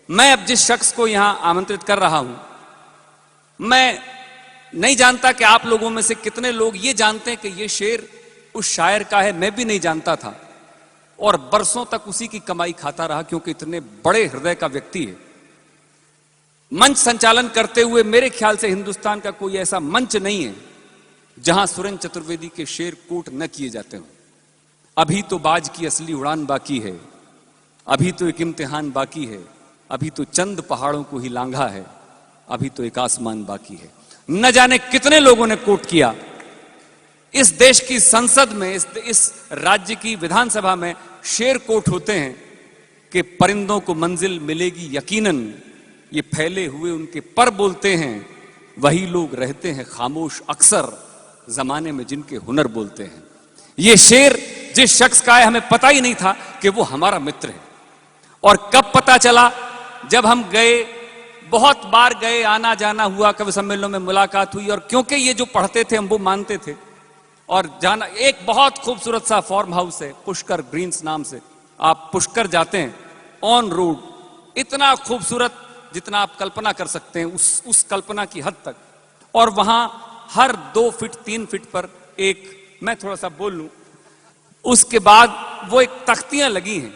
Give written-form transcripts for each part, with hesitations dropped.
मैं अब जिस शख्स को यहां आमंत्रित कर रहा हूं, मैं नहीं जानता कि आप लोगों में से कितने लोग ये जानते हैं कि ये शेर उस शायर का है। मैं भी नहीं जानता था और बरसों तक उसी की कमाई खाता रहा, क्योंकि इतने बड़े हृदय का व्यक्ति है। मंच संचालन करते हुए मेरे ख्याल से हिंदुस्तान का कोई ऐसा मंच नहीं है जहां सुरेंद्र चतुर्वेदी के शेर कोट न किए जाते हों। अभी तो बाज की असली उड़ान बाकी है, अभी तो एक इम्तिहान बाकी है, अभी तो चंद पहाड़ों को ही लांघा है, अभी तो एक आसमान बाकी है। न जाने कितने लोगों ने कोट किया। इस देश की संसद में, इस राज्य की विधानसभा में शेर कोट होते हैं कि परिंदों को मंजिल मिलेगी यकीनन, ये फैले हुए उनके पर बोलते हैं, वही लोग रहते हैं खामोश अक्सर जमाने में जिनके हुनर बोलते हैं। ये शेर जिस शख्स का है, हमें पता ही नहीं था कि वो हमारा मित्र है। और कब पता चला? जब हम गए, बहुत बार गए, आना जाना हुआ, कवि सम्मेलनों में मुलाकात हुई। और क्योंकि ये जो पढ़ते थे हम वो मानते थे, और जाना, एक बहुत खूबसूरत सा फार्म हाउस है पुष्कर ग्रीन्स नाम से, आप पुष्कर जाते हैं ऑन रोड, इतना खूबसूरत जितना आप कल्पना कर सकते हैं, उस कल्पना की हद तक। और वहां हर 2 फीट 3 फीट पर एक, मैं थोड़ा सा बोल लूं, उसके बाद वो एक तख्तियां लगी हैं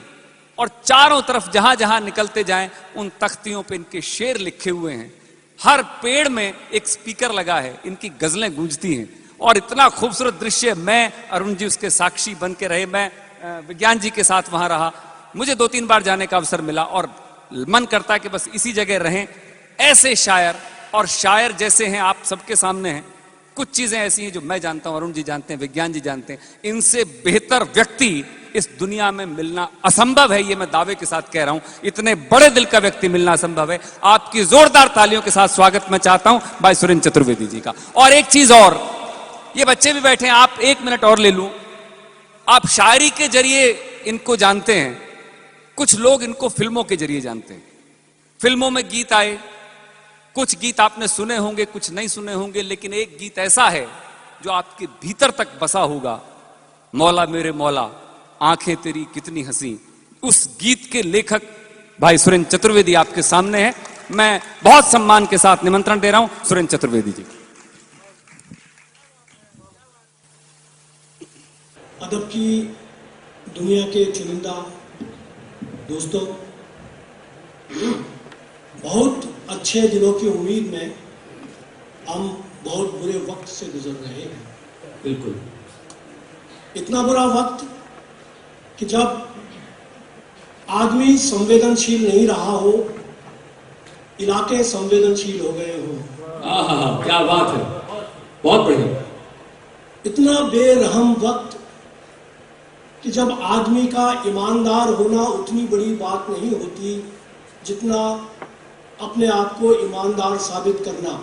और चारों तरफ जहां जहां निकलते जाएं उन तख्तियों पे इनके शेर लिखे हुए हैं। हर पेड़ में एक स्पीकर लगा है, इनकी गजलें गूंजती हैं। और इतना खूबसूरत दृश्य, मैं अरुण जी उसके साक्षी बन के रहे, मैं विज्ञान जी के साथ वहां रहा, मुझे 2-3 बार जाने का अवसर मिला और मन करता है कि बस इसी जगह रहें। ऐसे शायर, और शायर जैसे हैं आप सबके सामने हैं। कुछ चीजें ऐसी हैं जो मैं जानता हूं, अरुण जी जानते हैं, विज्ञान जी जानते हैं, इनसे बेहतर व्यक्ति इस दुनिया में मिलना असंभव है। ये मैं दावे के साथ कह रहा हूं, इतने बड़े दिल का व्यक्ति मिलना असंभव है। आपकी जोरदार तालियों के साथ स्वागत मैं चाहता हूं भाई सुरेंद्र चतुर्वेदी जी का। और एक चीज और, ये बच्चे भी बैठे हैं, आप 1 मिनट और ले लूं। आप शायरी के जरिए इनको जानते हैं, कुछ लोग इनको फिल्मों के जरिए जानते हैं। फिल्मों में गीत आए, कुछ गीत आपने सुने होंगे, कुछ नहीं सुने होंगे, लेकिन एक गीत ऐसा है जो आपके भीतर तक बसा होगा, मौला मेरे मौला आंखें तेरी कितनी हंसी। उस गीत के लेखक भाई सुरेंद्र चतुर्वेदी आपके सामने हैं। मैं बहुत सम्मान के साथ निमंत्रण दे रहा हूं सुरेंद्र चतुर्वेदी जी। अदब की दुनिया के चुनिंदा दोस्तों, बहुत अच्छे दिनों की उम्मीद में हम बहुत बुरे वक्त से गुजर रहे हैं। बिल्कुल, इतना बुरा वक्त कि जब आदमी संवेदनशील नहीं रहा हो, इलाके संवेदनशील हो गए हो। क्या बात है, बहुत बढ़िया। इतना बेरहम वक्त कि जब आदमी का ईमानदार होना उतनी बड़ी बात नहीं होती जितना अपने आप को ईमानदार साबित करना।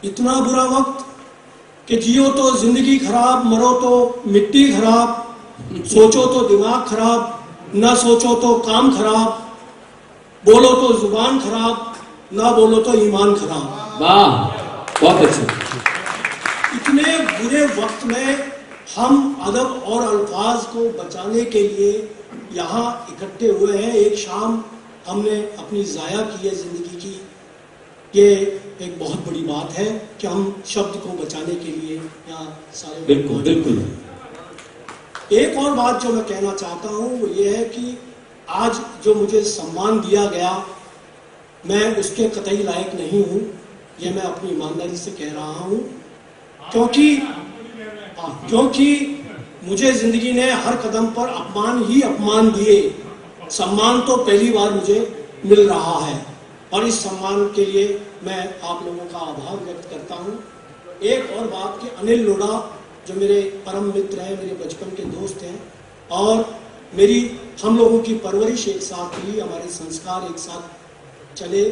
इतना बुरा वक्त कि जियो तो जिंदगी खराब, मरो तो मिट्टी खराब, सोचो तो दिमाग खराब, ना सोचो तो काम खराब, बोलो तो जुबान खराब, ना बोलो तो ईमान खराब। वाह, बहुत अच्छा। इतने बुरे वक्त में हम अदब और अल्फाज को बचाने के लिए यहाँ इकट्ठे हुए हैं। एक शाम हमने अपनी ज़ाया की है जिंदगी की। ये एक बहुत बड़ी बात है कि हम शब्द को बचाने के लिए यहाँ सारे। बिल्कुल बिल्कुल। एक और बात जो मैं कहना चाहता हूँ वो ये है कि आज जो मुझे सम्मान दिया गया, मैं उसके कतई लायक नहीं हूँ। ये मैं अपनी ईमानदारी से कह रहा हूँ, क्योंकि मुझे जिंदगी ने हर कदम पर अपमान ही अपमान दिए। सम्मान तो पहली बार मुझे मिल रहा है और इस सम्मान के लिए मैं आप लोगों का आभार व्यक्त करता हूँ। एक और बात कि अनिल लोढ़ा जो मेरे परम मित्र हैं, मेरे बचपन के दोस्त हैं, और हम लोगों की परवरिश एक साथ हुई, हमारे संस्कार एक साथ चले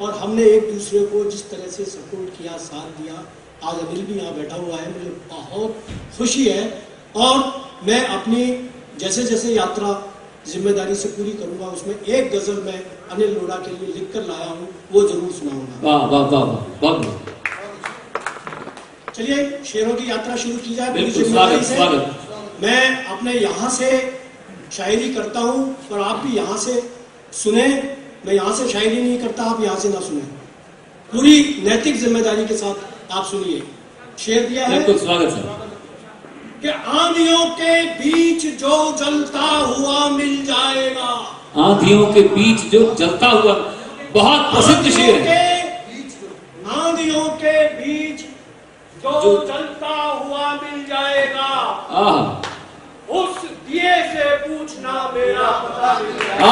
और हमने एक दूसरे को जिस तरह से सपोर्ट किया, साथ दिया। आज अनिल भी यहाँ बैठा हुआ है, मुझे बहुत खुशी है। और मैं अपनी जैसे जैसे यात्रा जिम्मेदारी से पूरी करूंगा, उसमें एक गजल मैं अनिल लोढ़ा के लिए लिख कर लाया हूँ, वो जरूर सुनाऊंगा। वाह वाह वाह वाह। चलिए शेरों की यात्रा शुरू की जाए। स्वागत स्वागत। मैं अपने यहाँ से शायरी करता हूँ और आप भी यहाँ से सुने, मैं यहाँ से शायरी नहीं करता, आप यहाँ से ना सुने, पूरी नैतिक जिम्मेदारी के साथ आप सुनिए। शेर दिया है बिल्कुल स्वागत सर। कि आंधियों के बीच जो जलता हुआ मिल जाएगा, आंधियों के बीच जो जलता हुआ, बहुत प्रसिद्ध शेर है। आंधियों के बीच जो जलता हुआ मिल जाएगा, उस दिए से पूछना मेरा पता मिल जाएगा।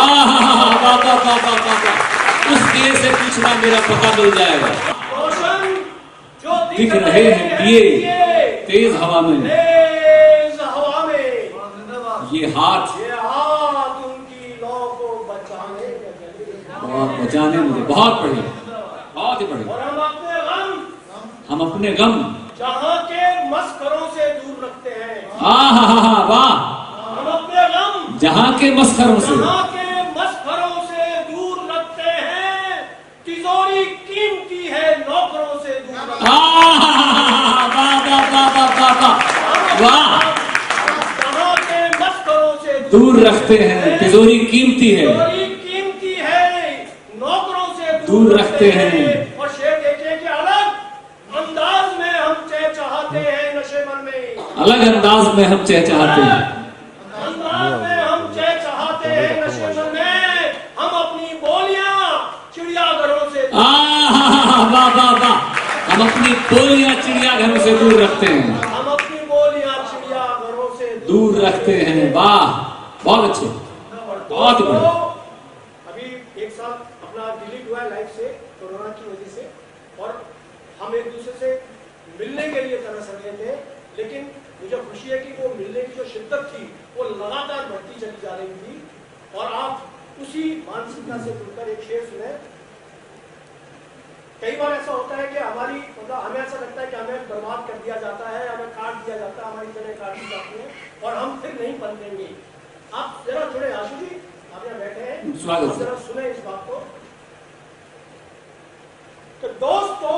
उस दिए से पूछना मेरा पता मिल जाएगा। रोशन जो दिख रहे हैं दिए तेज हवा में, तेज हवा में, ये हाथ उनकी लौ को बचाने में लगे। बहुत बचाने मुझे, बहुत बढ़िया, बहुत ही बढ़िया। और हम अपने गम जहाँ के मस्करों से दूर रखते हैं, वाह, हम अपने गम जहाँ के मस्खरों से, जहाँ के मस्करों से दूर रखते हैं, तिजोरी कीमती है नौकरों से दूर रखते हैं। वाह, जहाँ के मस्करों से दूर रखते हैं, तिजोरी कीमती है, तिजोरी कीमती है, नौकरों से दूर रखते हैं। और शेर देखिए कि अलग अंदाज में हम चहचहाते हैं नशेमन में, अलग अंदाज में हम चहचहाते हैं, अंदाज में हम चहचहाते हैं नशेमन में, हम अपनी बोलियां चिड़ियाघरों से वाह, हम अपनी बोलियां चिड़ियाघरों से दूर रखते हैं, हम अपनी बोलियां चिड़ियाघरों से दूर रखते हैं। वाह, बहुत अच्छे, बहुत ही बढ़िया। अभी एक साल अपना डिलीट हुआ है लाइफ से कोरोना की वजह से, और हम एक दूसरे से मिलने के लिए तरस रहे थे, लेकिन मुझे खुशी है कि वो मिलने की जो शिद्दत थी वो लगातार बढ़ती चली जा रही थी, और आप उसी मानसिकता से जुड़कर एक शेर सुने। कई बार ऐसा होता है कि हमारी मतलब हमें ऐसा लगता है कि हमें बर्बाद कर दिया जाता है, हमें काट दिया जाता है, हमारी जगह काट दी जाती है और हम फिर नहीं बदलेंगे। आप जरा थोड़े आशु जी, आप यहाँ बैठे हैं, स्वागत आप जरा सुने इस बात को। तो दोस्तों,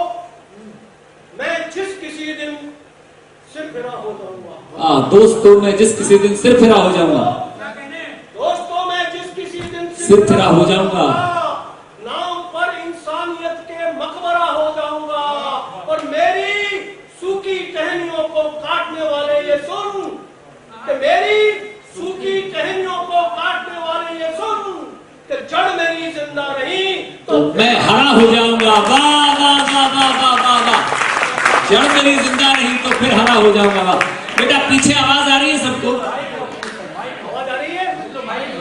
मैं जिस किसी दिन सिरफिरा हो जाऊंगा, दोस्तों मैं जिस किसी दिन सिरफिरा हो जाऊंगा, दोस्तों मैं जिस किसी दिन सिरफिरा हो जाऊंगा, नाम पर इंसानियत के मकबरा हो जाऊंगा, और मेरी सूखी टहनियों को काटने वाले ये सुन, कि मेरी सूखी टहनियों को काटने वाले ये सुन, कि जड़ मेरी जिंदा रही तो मैं हरा हो जाऊंगा। वाह वाह वाह वाह वाह वाह वाह, जड़ मेरी जिंदा रही तो फिर हरा हो जाऊंगा। वाह बेटा, पीछे आवाज आ रही है सबको? आवाज आ रही है?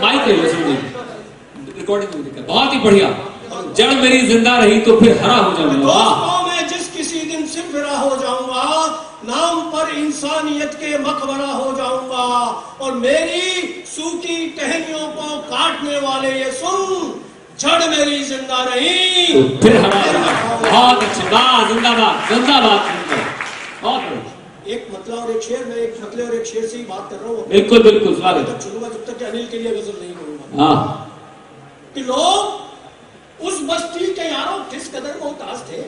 माइक ले लो, सुनिए, रिकॉर्डिंग में दिक्कत। बहुत ही बढ़िया, जड़ मेरी जिंदा रही तो फिर हरा हो जाऊंगा। वाह, दोस्तों मैं जिस किसी दिन सिरफिरा हो जाऊंगा, नाम पर इंसानियत के मकबरा हो जाऊंगा, और मेरी सूखी टहनियों को काटने वाले ये सुन, जड़ मेरी जिंदा रही तो फिर हरा हो जाऊंगा। बहुत अच्छे, वाह, जिंदाबाद जिंदाबाद, बहुत बढ़िया। एक मतला और एक शेर, मैं एक मतले और एक शेर से ही बात कर रहा हूँ। बिल्कुल बिल्कुल, स्वागत। तब चलूंगा जब तक कि अनिल के लिए गजल नहीं करूंगा। हाँ, कि लोग उस बस्ती के यारों किस कदर मोहताज थे,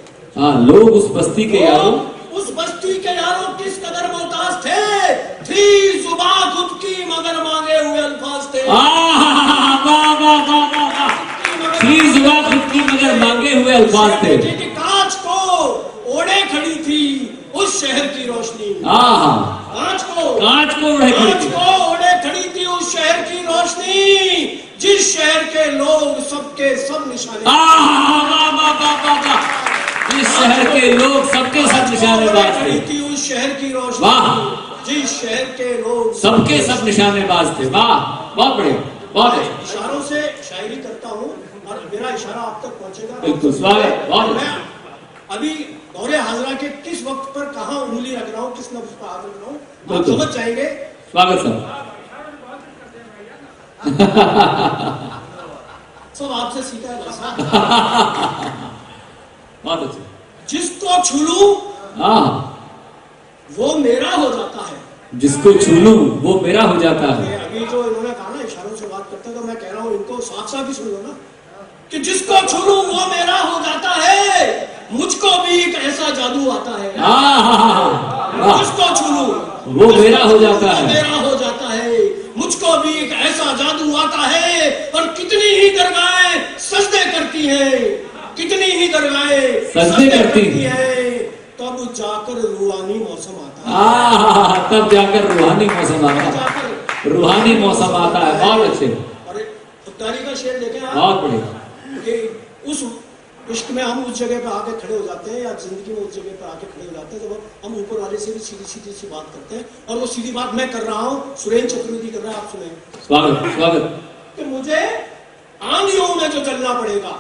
लोग उस बस्ती के यारों, उस बस्ती के यारों किस कदर मोहताज थे, थी जुबा खुद की मगर मांगे हुए अल्फाज थे। वाह वाह वाह वाह वाह, थी जुबान खुद की मगर मांगे हुए अल्फाज थे। कि कांच को ओढ़े खड़ी थी उस शहर की रोशनी, कांच को ओढ़े खड़ी थी उस शहर की रोशनी, जिस शहर के लोग सबके सब निशाने, जिस शहर के लोग सबके सब निशानेबाज थे। उस शहर की रोशनी, वाह, जिस शहर के लोग सबके सब निशानेबाज थे। वाह, बहुत बढ़िया, बहुत बढ़िया। इशारों से शायरी करता हूँ और मेरा इशारा आप तक पहुंचेगा। बिल्कुल, स्वागत, बहुत मैं अच्छा। अभी दौरे हाजरा के किस वक्त पर कहाँ उंगली रख रहा हूँ, किस लफ्ज पर हाथ रख रहा हूँ, आप बिल्कुल। समझ जाएंगे। स्वागत सर। सब आपसे सीखा है भाषा। बहुत अच्छा। जिसको छू लूं वो मेरा हो जाता है, जिसको छू लूं वो मेरा हो जाता है। अभी जो इन्होंने कहा ना इशारों से बात करते, तो मैं कह रहा हूँ इनको साथ साथ ही सुन लो ना, कि जिसको छू लूं वो मेरा हो जाता है, मुझको भी एक ऐसा जादू आता है। जिसको छू लूं वो मेरा हो जाता है, मेरा हो जाता है, मुझको भी एक ऐसा जादू आता है और कितनी ही दरगाहें सजदे करती हैं, कितनी ही दरगाहें सजदे करती हैं, तब जाकर रूहानी मौसम आता है। तब जाकर रूहानी मौसम आता है, रूहानी मौसम आता है। बहुत अच्छे, और खुददारी का शेर देखें आप, बहुत बढ़िया। कि उस इश्क में हम उस जगह पे आके खड़े हो जाते हैं, या जिंदगी में उस जगह पे आके खड़े हो जाते हैं जब हम ऊपर वाले से भी सीधी सीधी सी बात करते हैं। और वो सीधी बात मैं कर रहा हूँ, सुरेंद्र चतुर्वेदी कर रहा है, आप सुने। स्वागत स्वागत। कि मुझे आंधियों में जो चलना पड़ेगा,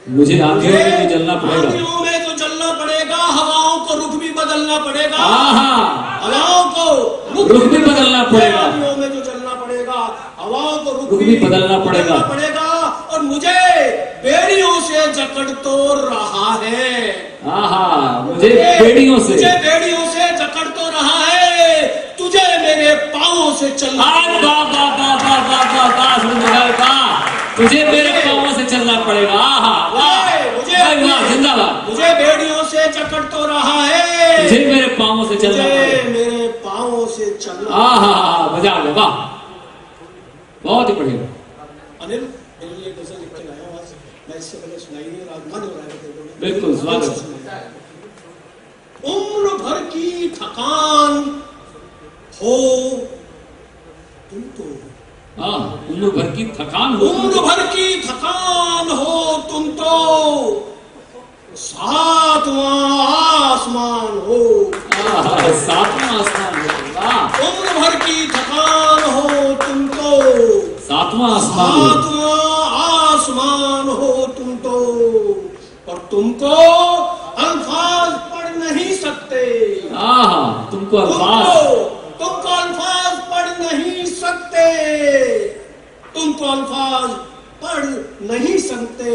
मुझे आंधियों में जो जलना पड़ेगा, आंधियों में जो चलना पड़ेगा, हवाओं को रुख भी बदलना पड़ेगा, हवाओं को रुख भी बदलना पड़ेगा, आंधियों में जो चलना पड़ेगा, हवाओं को रुख भी बदलना पड़ेगा। और मुझे बेड़ियों से जकड़ तो रहा है, मुझे बेड़ियों से जकड़ तो रहा है, तुझे मेरे पाँवों से चलना, तुझे मेरे पाँवों से चलना पड़ेगा। जिंदाबाद। मुझे बेड़ियों से जकड़ तो रहा है, तुझे मेरे पाँवों से चलना पड़ेगा, मेरे पाँवों से चलना। मजा आ गया, बहुत ही बढ़िया। अनिल, मेरे लिए गजल लिख के लाया हूं आज, मैं इससे पहले सुनाई नहीं, आज मन हो रहा है तेरे को। बिल्कुल स्वागत। उम्र भर की थकान हो तुम तो, उम्र भर की थकान हो, उम्र भर की थकान हो तुम तो, सातवां आसमान हो, सातवां आसमान हो। उम्र भर की थकान हो तुम तो, सातवां आसमान हो तुम तो, और तुमको अल्फाज पढ़ नहीं सकते, तुमको अल्फाज पढ़ नहीं सकते, तुमको अल्फाज पढ़ नहीं सकते,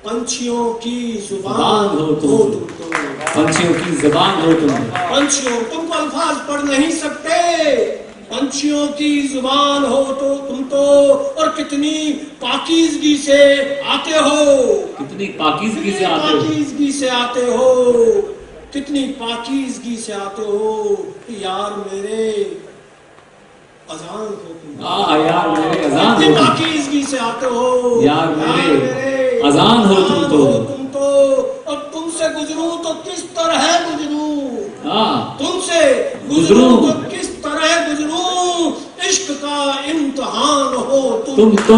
पंछियों की जुबान हो तुम तो, पंछियों की जुबान हो तुम, तुमको अल्फाज पढ़ नहीं सकते, पंछियों की जुबान हो तो तुम तो, और कितनी पाकीज़गी से आते हो, कितनी पाकीज़गी से आते हो, पाकीज़गी से आते हो, कितनी पाकीज़गी से आते हो, यार मेरे अजान हो तुम, यार मेरे अजान कितनी हो, पाकीज़गी से आते हो, यार मेरे अजान हो तुम तो, और तुमसे गुजरूं तो किस तरह गुजरूं, तुमसे गुजरूं तो किस तरह गुजरूं, इश्क का इम्तिहान हो तुम तो,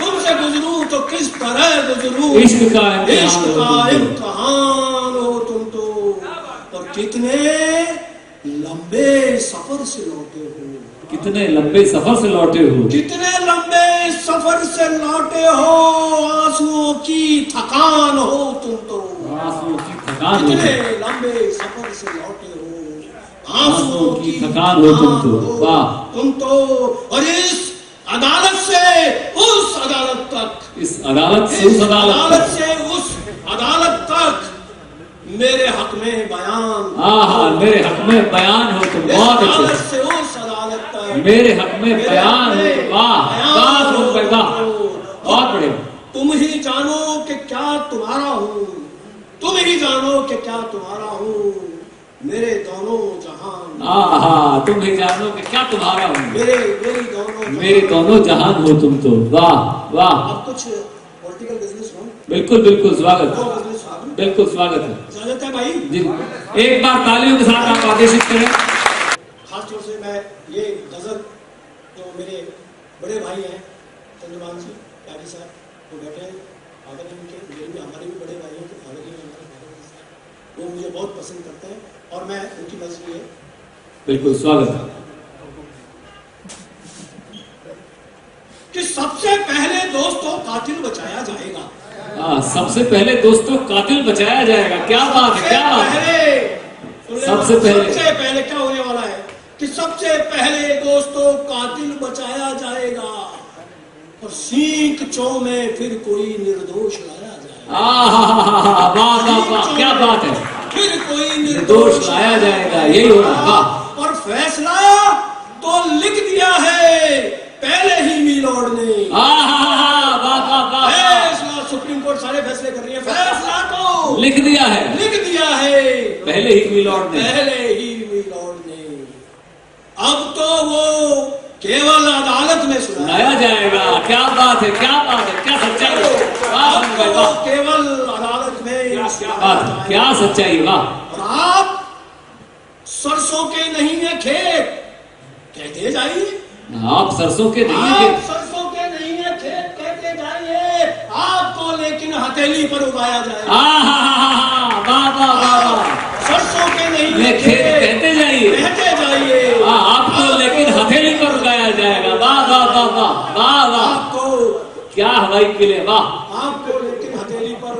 तुमसे गुजरूं तो किस तरह गुजरूं, इश्क का इम्तिहान हो तुम तो, और कितने लंबे सफर से लौटे हो, कितने लंबे सफर से लौटे हो, कितने लंबे सफर से लौटे हो, आंसुओं की थकान हो तुम तो, आंसुओं की थकान हो, कितने लंबे सफर से लौटे हो, आंसुओं की थकान हो तुम तो, वाह तुम तो, और इस अदालत से उस अदालत तक, इस अदालत से उस अदालत से उस अदालत तक मेरे हक में बयान, मेरे हक में बयान हो तुम, बहुत अच्छे, से उस अदालत तक मेरे हक में बयान हो, वाह बहुत बढ़िया। तुम ही जानो कि क्या तुम्हारा हूँ, तुम ही जानो कि क्या तुम्हारा हूँ, मेरे दोनों जहान, तुम ही जानो कि क्या तुम्हारा हूँ, मेरे दोनों जहान हो तुम तो, वाह वाह। अब कुछ पॉलिटिकल बिजनेस हो, बिल्कुल बिल्कुल स्वागत, बिल्कुल स्वागत है, इजाजत है भाई जी। एक बार तालियों के साथ आप आदेशित करें। खास तौर से मैं ये गजल जो मेरे बड़े भाई हैं चंद्रमान जी प्यारी साहब, वो बैठे हैं, फादर हैं उनके, मेरे भी हमारे भी बड़े भाई हैं, तो फादर ही हमारे फादर, वो मुझे बहुत पसंद करते हैं और मैं उनकी मर्जी है। बिल्कुल स्वागत है। कि सबसे पहले दोस्तों कातिल बचाया जाएगा, सबसे पहले दोस्तों कातिल बचाया जाएगा, क्या बात है, क्या बात है। सबसे पहले क्या होने वाला है कि सबसे पहले दोस्तों कातिल बचाया जाएगा, और सीख चौ में फिर कोई निर्दोष लाया जाएगा, वाह क्या बात है, फिर कोई निर्दोष लाया जाएगा, यही हो रहा। और फैसला तो लिख दिया है पहले ही मीलोड ने, फैसला सुप्रीम कोर्ट सारे फैसले कर रही है, फैसला तो लिख दिया है पहले ही मीलोड ने, पहले ही मीलोड ने। अब तो वो केवल अदालत में सुनाया सुनाया जाएगा। क्या बात है, क्या बात है, क्या सच्चाई है। वाह अरविंद भाई, वाह। केवल अदालत में क्या बात है, क्या सच्चाई है, वाह। और आप सरसों के नहीं है खेत कहते जाइए, आप सरसों के नहीं आप है सरसों के नहीं है खेत कहते जाइए, आपको लेकिन हथेली पर उगाया जाएगा। वाह वाह वाह वाह। सरसों के नहीं ये है खेत कहते जाइए, कहते जाइए, आपको लेकिन हथेली पर उगाया जाएगा। वाह वाह वाह वाह वाह वाह। आपको क्या हवाई किले, वाह। आपको लेकिन हथेली पर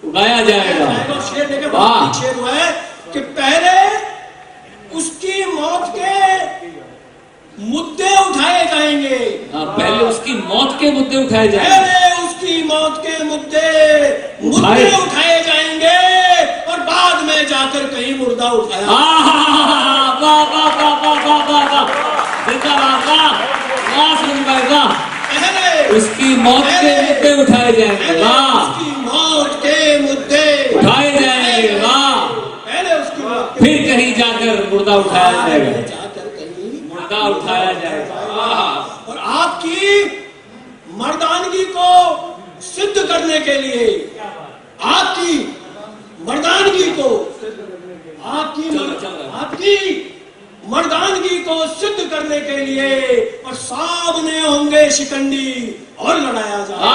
उगाया जाएगा। और शेर देखे वाह। बहुत शेर हुआ है कि पहले उसकी मौत के मुद्दे उठाए जाएंगे, पहले उसकी मौत के मुद्दे उठाए जाएंगे, पहले उसकी मौत के मुद्दे उठाए जाएंगे और बाद में जाकर कहीं मुर्दा उठाया। वाह वाह वाह वाह वाह वाह वाह। जिंदाबाद, वाह वाह सुन भाई, वाह। पहले उसकी मौत के मुद्दे उठाए जाएंगे, पहले वाह। उसकी मौत के मुद्दे उठाए जाएंगे, वाह। पहले उसकी मौत के फिर कहीं जाकर मुर्दा उठाया जाएगा, जाकर कहीं मुर्दा उठाया जाएगा, वाह। और आपकी मर्दानगी को सिद्ध करने के लिए, आपकी मर्दानगी को, आपकी मर्दानगी को सिद्ध करने के लिए और सामने होंगे शिकंडी और लड़ाया जाएगा,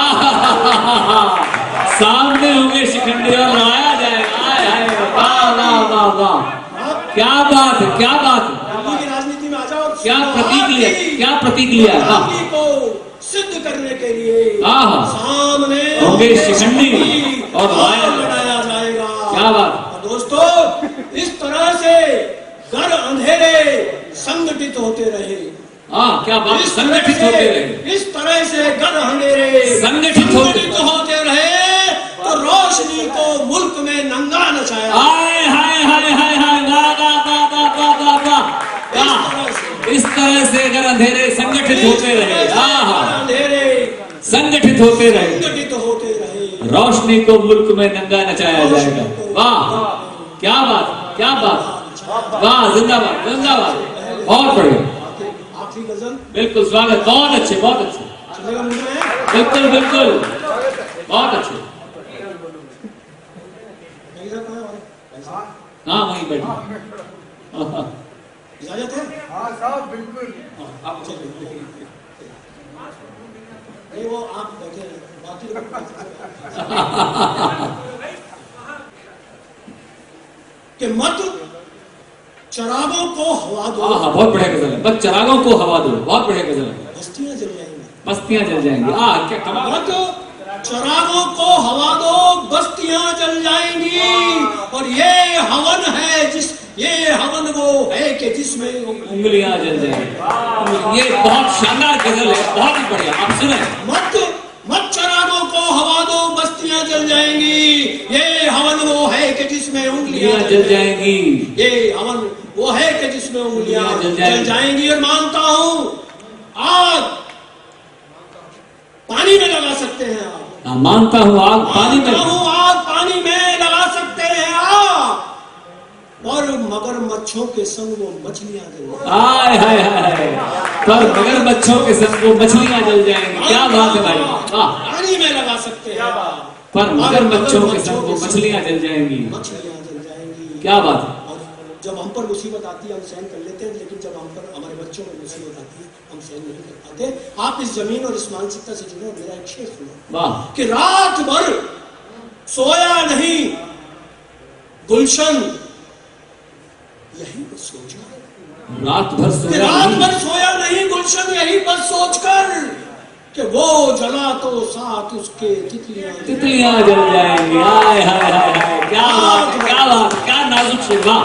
सामने होंगे शिकंडी और लड़ाया जाएगा। हाय हाय, वाह वाह वाह वाह। क्या बात है, क्या बात है। दिल्ली की राजनीति में आ जाओ, क्या प्रतीक लिया, क्या प्रतीक लिया, वाह। मर्दानगी को सिद्ध करने के लिए सामने होंगे शिकंडी और लड़ाया जाएगा। क्या बात। और दोस्तों, इस तरह से घर अंधेरे संगठित होते रहे। क्या बात, संगठित होते रहे, इस तरह से घर अंधेरे संगठित होते रहे तो रोशनी को मुल्क में नंगा नचाया। हाय हाय हाय हाय हाय, वाह वाह वाह वाह वाह वाह वाह। इस तरह से अगर अंधेरे संगठित होते रहे, अंधेरे संगठित होते रहे, संगठित होते रहे, रोशनी को मुल्क में नंगा नचाया जाएगा। वाह, क्या बात, क्या बात, वाह। जिंदाबाद, जिंदाबाद, बहुत बढ़िया। आखिरी गजल, बिल्कुल स्वागत, बहुत अच्छे, बहुत अच्छे, चलेगा मुझ में? बिल्कुल बिल्कुल, बहुत अच्छे। हाँ वहीं बैठे, इजाजत है? हाँ साहब बिल्कुल। आप चलिए। नहीं वो आप बैठे हैं, बाकी कि मत चरागों को हवा दो। हाँ बहुत बढ़िया गजल है। बस चरागों को हवा दो, बहुत बढ़िया गजल है। बस्तियां जल जाएंगी, बस्तियां जल जाएंगी। क्या कमाल। मत चरागों को हवा दो, बस्तियां जल जाएंगी और ये हवन है ये हवन वो है कि जिसमें उंगलियां जल जाएंगी। ये बहुत शानदार गजल है, बहुत ही बढ़िया। आप सुने। मत चरागों को हवा दो, बस्तियां जल जाएंगी, ये हवन वो है कि जिसमें उंगलियां जल जाएंगी, ये हवन वो है कि जिसमें उंगलियां जल जाएंगी। और मानता हूं आग पानी में लगा सकते हैं आप। मानता हूं आग पानी में, आग पानी में लगा सकते हैं आप, और मगरमच्छों के संग वो मछलियां जल हाय हाय हाय, पर मगरमच्छों के संग वो मछलियां जल जाएंगी। क्या बात है भाई, वाह। पानी में लगा सकते हैं, पर मगरमच्छों के संग वो मछलियां जल जाएंगी। मछलियां जल जाएंगी। क्या बात है। और जब हम पर मुसीबत आती है हम सहन कर लेते हैं, लेकिन जब हम पर हमारे बच्चों पर मुसीबत आती है हम सहन नहीं कर पाते। आप इस जमीन और इस मानसिकता से जुड़े, मेरा एक शेर सुनो। वाह। कि रात भर सोया नहीं गुलशन यही पर सोचकर, रात भर सोया नहीं गुलशन यही पर सोचकर कि वो जला तो साथ उसके तितलियां जल जाएंगी। हाय हाय हाय हाय, क्या बात, क्या बात, क्या नाजुक शेर। वाह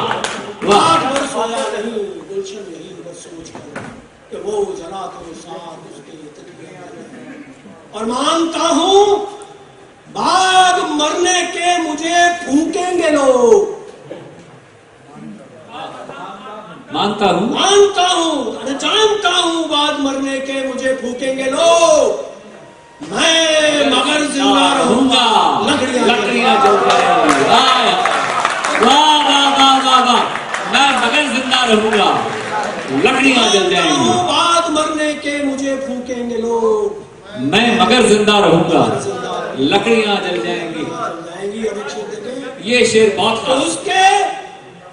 वाह। रात भर सोया नहीं गुलशन यही पर सोचकर कि वो जला तो साथ उसके तितलियां जल जाएंगी। और मानता हूं बाग मरने के मुझे फूकेंगे लोग, मानता हूं अरे जानता हूं बाद मरने के मुझे फूकेंगे लोग, मैं मगर जिंदा रहूंगा लकड़ियां जल जाएंगी। वाह वाह वाह वाह वाह, मैं मगर जिंदा रहूंगा लकड़ियां जल जाएंगी। बाद मरने के मुझे फूकेंगे लोग, मैं मगर जिंदा रहूंगा, लकड़ियां जल जाएंगी। जाएंगी। अब एक शेर देखें, ये शेर बहुत तो खास। उसके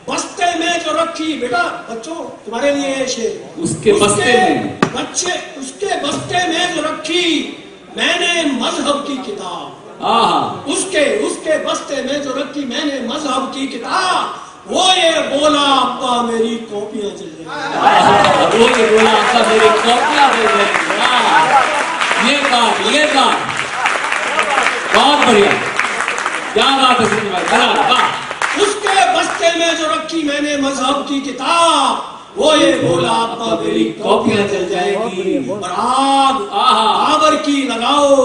बस्ते में जो रखी, बेटा बच्चों तुम्हारे लिए ये शेर, उसके बस्ते में, बच्चे उसके बस्ते में जो रखी मैंने मजहब की किताब, आहा, उसके बस्ते में जो रखी मैंने मजहब की किताब, वो ये बोला अब्बा मेरी कॉपियां जल जाएंगी। वो ये बोला अब्बा मेरी कॉपियां जल जाएंगी। ये बात बहुत बढ़िया, क्या बात है सुनील भाई, वाह। उसके बस्ते में जो रखी मैंने मजहब की किताब, वो ये बोला अब्बा मेरी कॉपियां जल जाएगी। और आग बाबर की लगाओ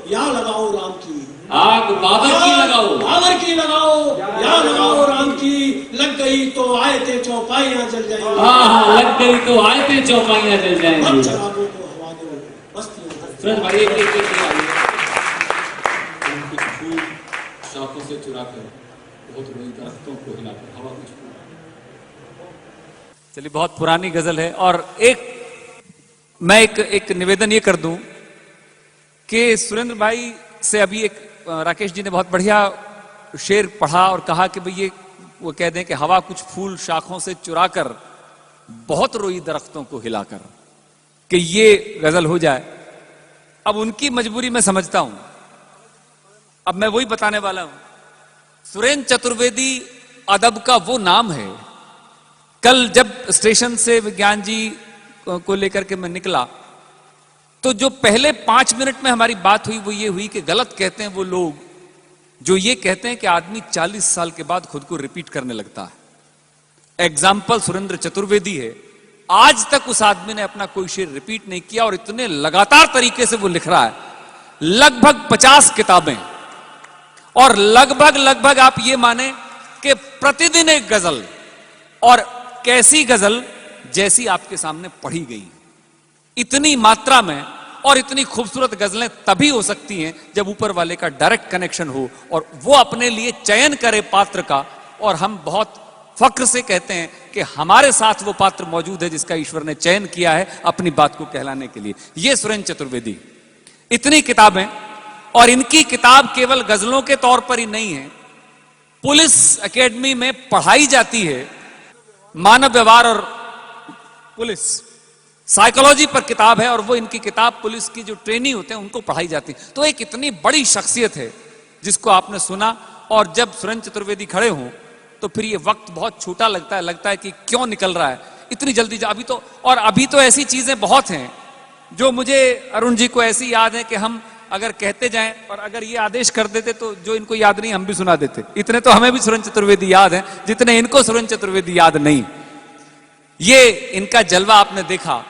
या लगाओ राम की, आग बाबर की लगाओ, बाबर की लगाओ या लगाओ राम की, लग गई तो आयते चौपाइयां जल जाएंगी। लग गई तो आयते चौपाइयां जल जाएंगी। चरागों को हवा दो, बस्तियां सुरेश भाई एक फूल शाखों से चुरा कर बहुत बड़ी दरख्तों को हिलाकर हवा कुछ। चलिए, बहुत पुरानी गजल है। और मैं एक निवेदन ये कर दूं कि सुरेंद्र भाई से अभी एक राकेश जी ने बहुत बढ़िया शेर पढ़ा और कहा कि भाई ये वो कह दें कि हवा कुछ फूल शाखों से चुराकर बहुत रोई दरख्तों को हिलाकर, कि ये गजल हो जाए। अब उनकी मजबूरी मैं समझता हूं। अब मैं वही बताने वाला हूं। सुरेंद्र चतुर्वेदी अदब का वो नाम है। कल जब स्टेशन से विज्ञान जी को लेकर के मैं निकला, तो जो पहले 5 मिनट में हमारी बात हुई वो ये हुई कि गलत कहते हैं वो लोग जो ये कहते हैं कि आदमी 40 साल के बाद खुद को रिपीट करने लगता है। एग्जाम्पल सुरेंद्र चतुर्वेदी है। आज तक उस आदमी ने अपना कोई शेर रिपीट नहीं किया और इतने लगातार तरीके से वो लिख रहा है। लगभग 50 किताबें, और लगभग आप ये माने कि प्रतिदिन एक गजल, और कैसी गजल जैसी आपके सामने पढ़ी गई। इतनी मात्रा में और इतनी खूबसूरत गजलें तभी हो सकती हैं जब ऊपर वाले का डायरेक्ट कनेक्शन हो और वो अपने लिए चयन करे पात्र का। और हम बहुत फक्र से कहते हैं कि हमारे साथ वो पात्र मौजूद है जिसका ईश्वर ने चयन किया है अपनी बात को कहलाने के लिए। ये सुरेंद्र चतुर्वेदी, इतनी किताबें, और इनकी किताब केवल गजलों के तौर पर ही नहीं है, पुलिस एकेडमी में पढ़ाई जाती है। मानव व्यवहार और पुलिस साइकोलॉजी पर किताब है, और वो इनकी किताब पुलिस की जो ट्रेनी होते हैं उनको पढ़ाई जाती है। तो एक इतनी बड़ी शख्सियत है जिसको आपने सुना, और जब सुरेंद्र चतुर्वेदी खड़े हों तो फिर ये वक्त बहुत छोटा लगता है कि क्यों निकल रहा है इतनी जल्दी। अभी तो ऐसी चीजें बहुत हैं जो मुझे अरुण जी को ऐसी याद है कि हम अगर कहते जाएं और अगर ये आदेश कर देते तो जो इनको याद नहीं हम भी सुना देते। इतने तो हमें भी सुरेंद्र चतुर्वेदी याद है जितने इनको सुरेंद्र चतुर्वेदी याद नहीं। ये इनका जलवा आपने देखा।